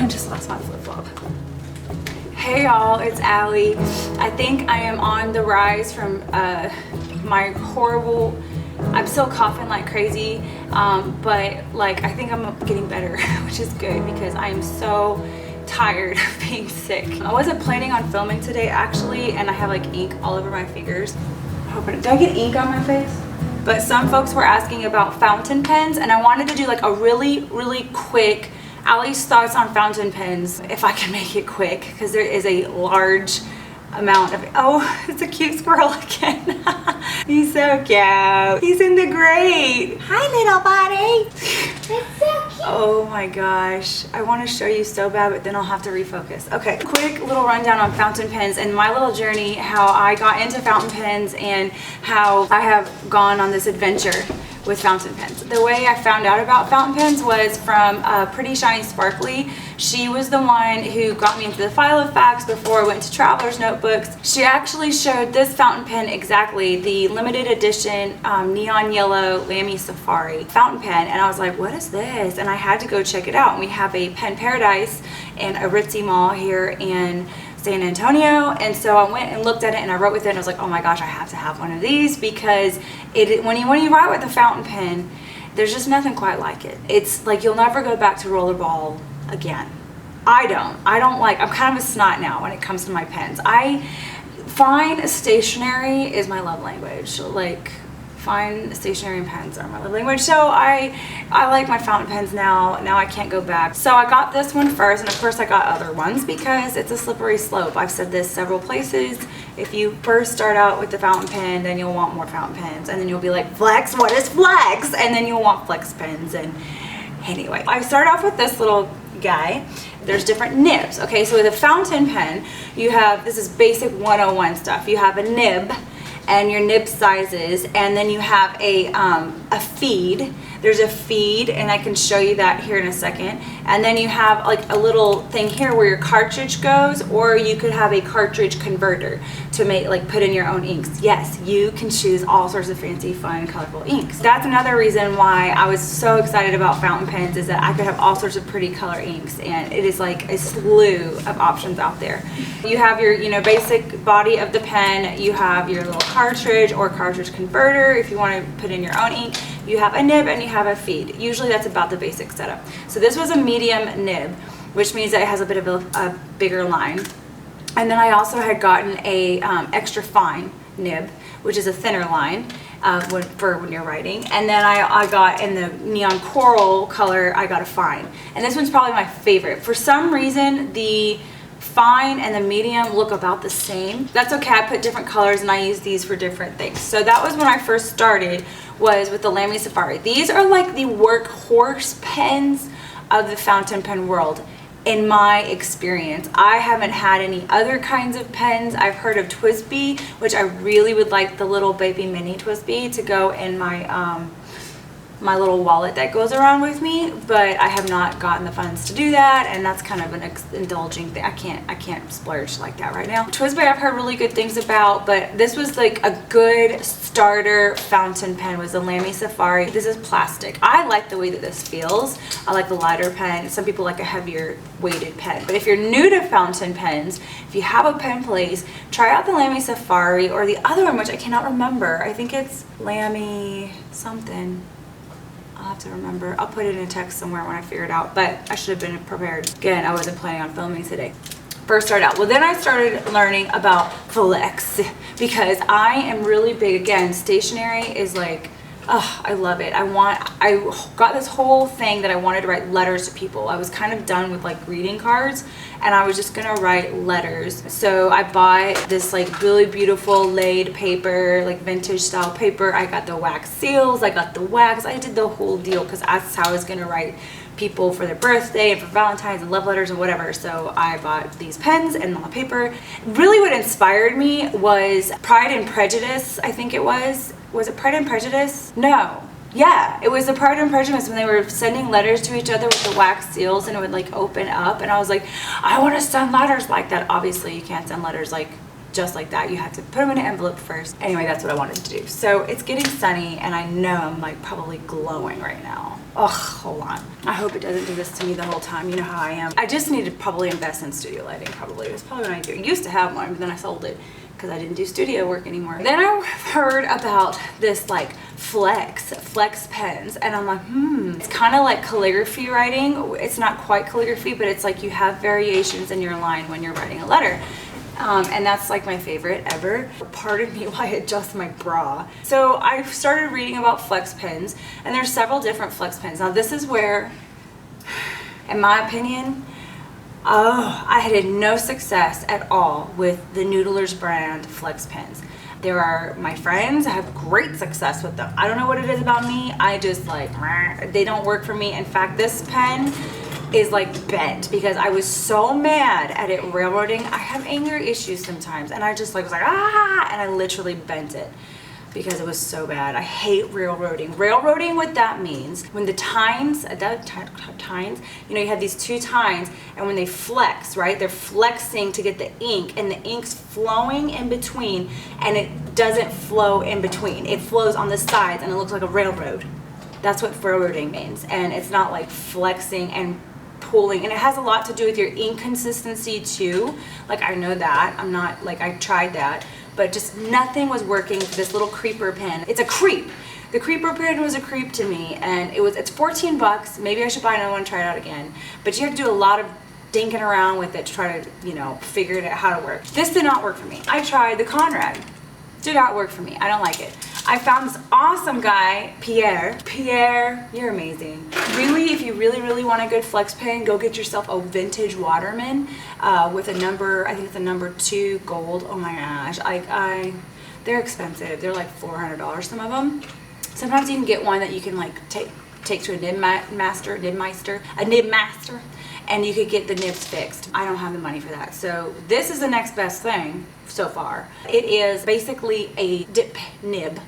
I just lost my flip-flop. Hey y'all, it's Allie. I think I am on the rise from my horrible, I'm still coughing like crazy, but like I think I'm getting better, which is good because I am so tired of being sick. I wasn't planning on filming today actually, and I have like ink all over my fingers. Did I get ink on my face? But some folks were asking about fountain pens, and I wanted to do like a really quick Allie's thoughts on fountain pens, if I can make it quick, because there is a large amount of, oh, it's a cute squirrel again. He's so cute. He's in the grate. Hi, little buddy. It's so cute. Oh my gosh. I want to show you so bad, but then I'll have to refocus. Okay, quick little rundown on fountain pens and my little journey, how I got into fountain pens and how I have gone on this adventure with fountain pens. The way I found out about fountain pens was from Pretty Shiny Sparkly. She was the one who got me into the file of facts before I went to Traveler's Notebooks. She actually showed this fountain pen exactly, the limited edition neon yellow Lamy Safari fountain pen, and I was like, what is this? And I had to go check it out. And we have a Pen Paradise and a Ritzy Mall here in San Antonio, and so I went and looked at it and I wrote with it and I was like, oh my gosh, I have to have one of these, because when you write with a fountain pen, there's just nothing quite like it. It's like you'll never go back to rollerball again. I'm kind of a snot now when it comes to my pens. Fine stationery is my love language. Like fine stationery and pens are my love language. So I like my fountain pens now. Now I can't go back. So I got this one first, and of course I got other ones because it's a slippery slope. I've said this several places. If you first start out with the fountain pen, then you'll want more fountain pens, and then you'll be like, flex, what is flex? And then you'll want flex pens. And anyway, I start off with this little guy. There's different nibs. Okay, so with a fountain pen, you have, this is basic 101 stuff. You have a nib and your nib sizes, and then you have a feed. There's a feed, and I can show you that here in a second. And then you have like a little thing here where your cartridge goes, or you could have a cartridge converter to make, like, put in your own inks. Yes, you can choose all sorts of fancy, fun, colorful inks. That's another reason why I was so excited about fountain pens, is that I could have all sorts of pretty color inks, and it is like a slew of options out there. You have your, basic body of the pen. You have your little cartridge or cartridge converter if you want to put in your own ink. You have a nib and you have a feed. Usually that's about the basic setup. So this was a medium nib, which means that it has a bit of a bigger line. And then I also had gotten a extra fine nib, which is a thinner line when you're writing. And then I got, in the neon coral color, I got a fine. And this one's probably my favorite. For some reason, the fine and the medium look about the same. That's okay, I put different colors and I use these for different things. So that was when I first started, was with the Lamy Safari. These are like the workhorse pens of the fountain pen world, in my experience. I haven't had any other kinds of pens. I've heard of TWSBI, which I really would like the little baby mini TWSBI to go in my my little wallet that goes around with me, but I have not gotten the funds to do that, and that's kind of an indulging thing. I can't splurge like that right now. TWSBI I've heard really good things about, but this was like a good starter fountain pen, was the Lamy Safari. This is plastic. I like the way that this feels. I like the lighter pen. Some people like a heavier weighted pen, but if you're new to fountain pens, if you have a pen place, try out the Lamy Safari, or the other one, which I cannot remember. I think it's Lamy something. I'll have to remember. I'll put it in a text somewhere when I figure it out, but I should have been prepared. Again, I wasn't planning on filming today. First started out. Well, then I started learning about flex, because I am really big, again, stationery is like, oh, I love it. I got this whole thing that I wanted to write letters to people. I was kind of done with like greeting cards, and I was just gonna write letters. So I bought this like really beautiful laid paper, like vintage style paper. I got the wax seals, I got the wax, I did the whole deal, because that's how I was gonna write people for their birthday and for Valentine's and love letters and whatever. So I bought these pens and the paper. Really what inspired me was Pride and Prejudice, I think it was. Was it Pride and Prejudice? No. Yeah, it was the Pride and Prejudice, when they were sending letters to each other with the wax seals, and it would like open up, and I was like, I want to send letters like that. Obviously you can't send letters like just like that. You have to put them in an envelope first. Anyway, that's what I wanted to do. So it's getting sunny and I know I'm like probably glowing right now. Ugh, hold on. I hope it doesn't do this to me the whole time. You know how I am. I just need to probably invest in studio lighting, probably. That's probably what I do. I used to have one, but then I sold it because I didn't do studio work anymore. Then I heard about this like flex pens, and I'm like, it's kind of like calligraphy writing. It's not quite calligraphy, but it's like you have variations in your line when you're writing a letter. And that's like my favorite ever. Pardon me while I adjust my bra. So I started reading about flex pens, and there's several different flex pens. Now this is where, in my opinion, I had no success at all with the Noodler's brand flex pens. There are my friends, I have great success with them. I don't know what it is about me. I just like, they don't work for me. In fact, this pen is like bent because I was so mad at it railroading. I have anger issues sometimes, and I just like was like, and I literally bent it because it was so bad. I hate railroading. Railroading, what that means, when the tines, you know, you have these two tines, and when they flex, right, they're flexing to get the ink, and the ink's flowing in between, and it doesn't flow in between. It flows on the sides, and it looks like a railroad. That's what railroading means, and it's not like flexing and pulling, and it has a lot to do with your ink consistency too. Like, I know that. I'm not, like, I tried that, but just nothing was working for this little creeper pen. It's a creep. The creeper pen was a creep to me, and it's 14 bucks. Maybe I should buy another one and try it out again. But you have to do a lot of dinking around with it to try to, you know, figure out how to work. This did not work for me. I tried the Conrad. Did not work for me. I don't like it. I found this awesome guy, Pierre. Pierre, you're amazing. Really, if you really want a good flex pen, go get yourself a vintage Waterman with a number, I think it's a number 2 gold. Oh my gosh, they're expensive. They're like $400, some of them. Sometimes you can get one that you can like take to a nib master, and you could get the nibs fixed. I don't have the money for that. So this is the next best thing so far. It is basically a dip nib.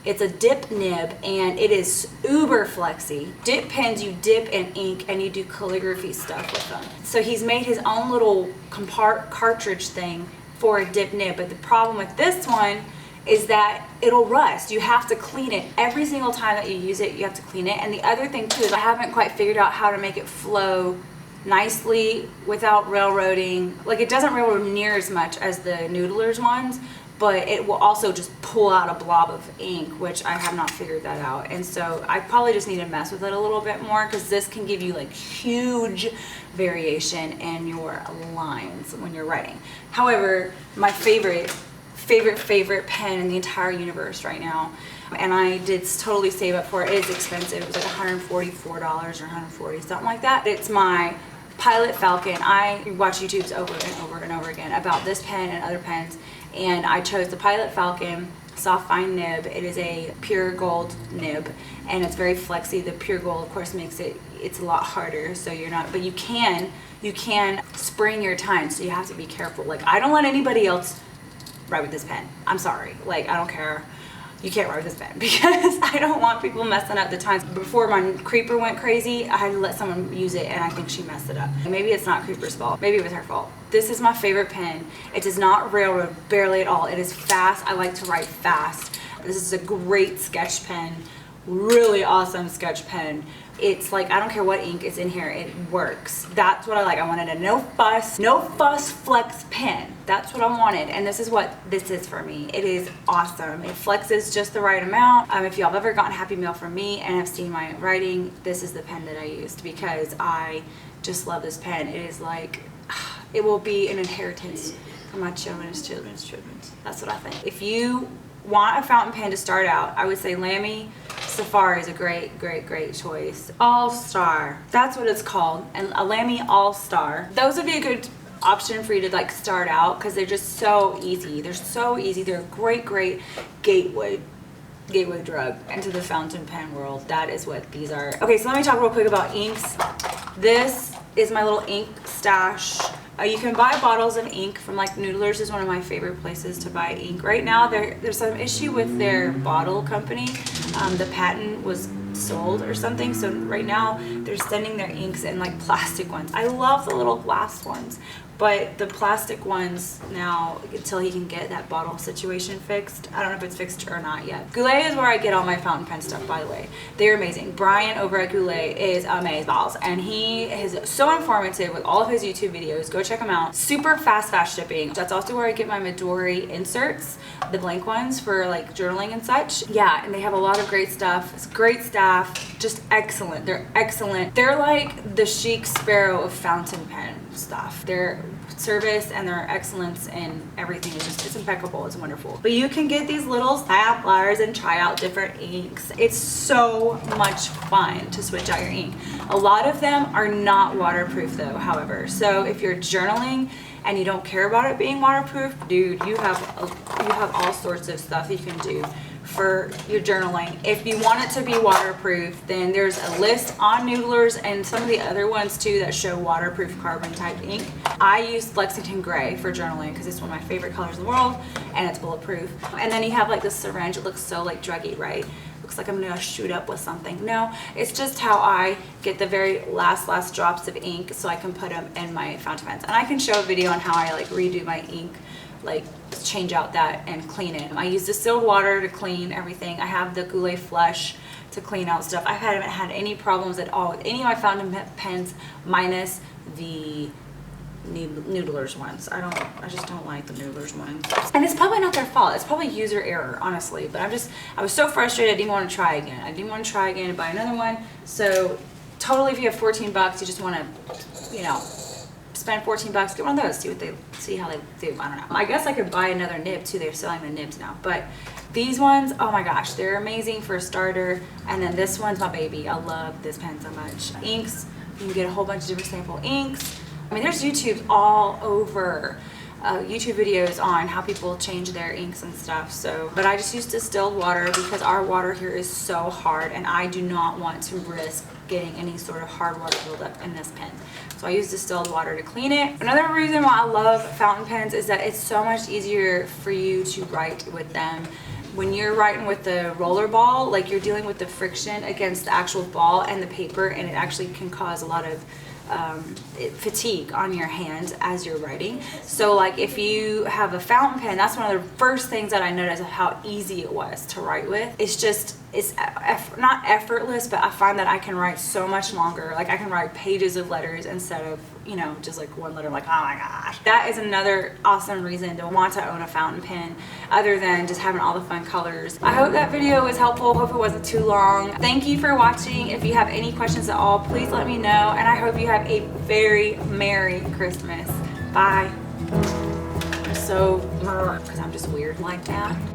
It's a dip nib, and it is uber flexy. Dip pens, you dip in ink and you do calligraphy stuff with them. So he's made his own little cartridge thing for a dip nib, but the problem with this one is that it'll rust. You have to clean it every single time that you use it. You have to clean it. And the other thing too is I haven't quite figured out how to make it flow nicely without railroading. Like, it doesn't railroad near as much as the Noodler's ones, but it will also just pull out a blob of ink, which I have not figured that out. And so I probably just need to mess with it a little bit more, because this can give you like huge variation in your lines when you're writing. However, my favorite pen in the entire universe right now, and I did totally save up for it. It is expensive. It was like $144 or $140, something like that. It's my Pilot Falcon. I watch YouTubes over and over and over again about this pen and other pens, and I chose the Pilot Falcon soft fine nib. It is a pure gold nib, and it's very flexy. The pure gold, of course, makes it's a lot harder, so you're not, but you can spring your time, so you have to be careful. Like, I don't let anybody else write with this pen. I'm sorry. Like, I don't care. You can't write with this pen because I don't want people messing up the times. Before my creeper went crazy, I had to let someone use it, and I think she messed it up. Maybe it's not Creeper's fault. Maybe it was her fault. This is my favorite pen. It does not railroad, barely at all. It is fast. I like to write fast. This is a great sketch pen. Really awesome sketch pen. It's like, I don't care what ink is in here, it works. That's what I like. I wanted a no fuss flex pen. That's what I wanted, and this is what this is for me. It is awesome. It flexes just the right amount. If y'all have ever gotten Happy Mail from me and have seen my writing, this is the pen that I used, because I just love this pen. It is like, it will be an inheritance for my children's. That's what I think. If you want a fountain pen to start out, I would say Lamy Safari is a great choice. All-Star, that's what it's called, and a Lamy All-Star. Those would be a good option for you to like start out, because they're just so easy. They're so easy. They're a great gateway drug into the fountain pen world. That is what these are. Okay, so let me talk real quick about inks. This is my little ink stash. You can buy bottles of ink from, like, Noodler's is one of my favorite places to buy ink. Right now, there's some issue with their bottle company. The patent was sold or something. So right now they're sending their inks in like plastic ones. I love the little glass ones, but the plastic ones now, until he can get that bottle situation fixed, I don't know if it's fixed or not yet. Goulet is where I get all my fountain pen stuff, by the way. They're amazing. Brian over at Goulet is amazing, and he is so informative with all of his YouTube videos. Go check him out. Super fast shipping. That's also where I get my Midori inserts, the blank ones for like journaling and such. Yeah, and they have a lot of great stuff. It's great staff, just excellent. They're excellent. They're like the chic Sparrow of fountain pen stuff. Their service and their excellence in everything is just, it's impeccable. It's wonderful. But you can get these little samplers and try out different inks. It's so much fun to switch out your ink. A lot of them are not waterproof though, however. So if you're journaling and you don't care about it being waterproof, dude, you have all sorts of stuff you can do for your journaling. If you want it to be waterproof, then there's a list on Noodlers and some of the other ones too that show waterproof carbon type ink. I use Lexington Gray for journaling because it's one of my favorite colors in the world and it's bulletproof. And then you have like this syringe. It looks so like druggy, right? Looks like I'm gonna shoot up with something. No, it's just how I get the very last drops of ink so I can put them in my fountain pens. And I can show a video on how I like redo my ink, like change out that and clean it. I use distilled water to clean everything. I have the Goulet Flush to clean out stuff. I haven't had any problems at all with any of my fountain pens minus the Noodlers ones. I just don't like the Noodlers ones. And it's probably not their fault. It's probably user error, honestly. But I was so frustrated I didn't want to try again. I didn't want to try again and buy another one. So totally, if you have 14 bucks, you just want to, you know, spend 14 bucks, get one of those, see how they do. I don't know. I guess I could buy another nib too. They're selling the nibs now. But these ones, oh my gosh, they're amazing for a starter. And then this one's my baby. I love this pen so much. Inks, you can get a whole bunch of different sample inks. I mean, there's YouTube all over, YouTube videos on how people change their inks and stuff. So, but I just use distilled water because our water here is so hard and I do not want to risk getting any sort of hard water buildup in this pen. So I use distilled water to clean it. Another reason why I love fountain pens is that it's so much easier for you to write with them. When you're writing with the roller ball, like you're dealing with the friction against the actual ball and the paper, and it actually can cause a lot of fatigue on your hand as you're writing. So like if you have a fountain pen, that's one of the first things that I noticed of how easy it was to write with. It's not effortless, but I find that I can write so much longer. Like I can write pages of letters instead of, you know, just like one letter. I'm like, oh my gosh. That is another awesome reason to want to own a fountain pen other than just having all the fun colors. I hope that video was helpful. Hope it wasn't too long. Thank you for watching. If you have any questions at all, please let me know. And I hope you have a very Merry Christmas. Bye. So, because I'm just weird like that.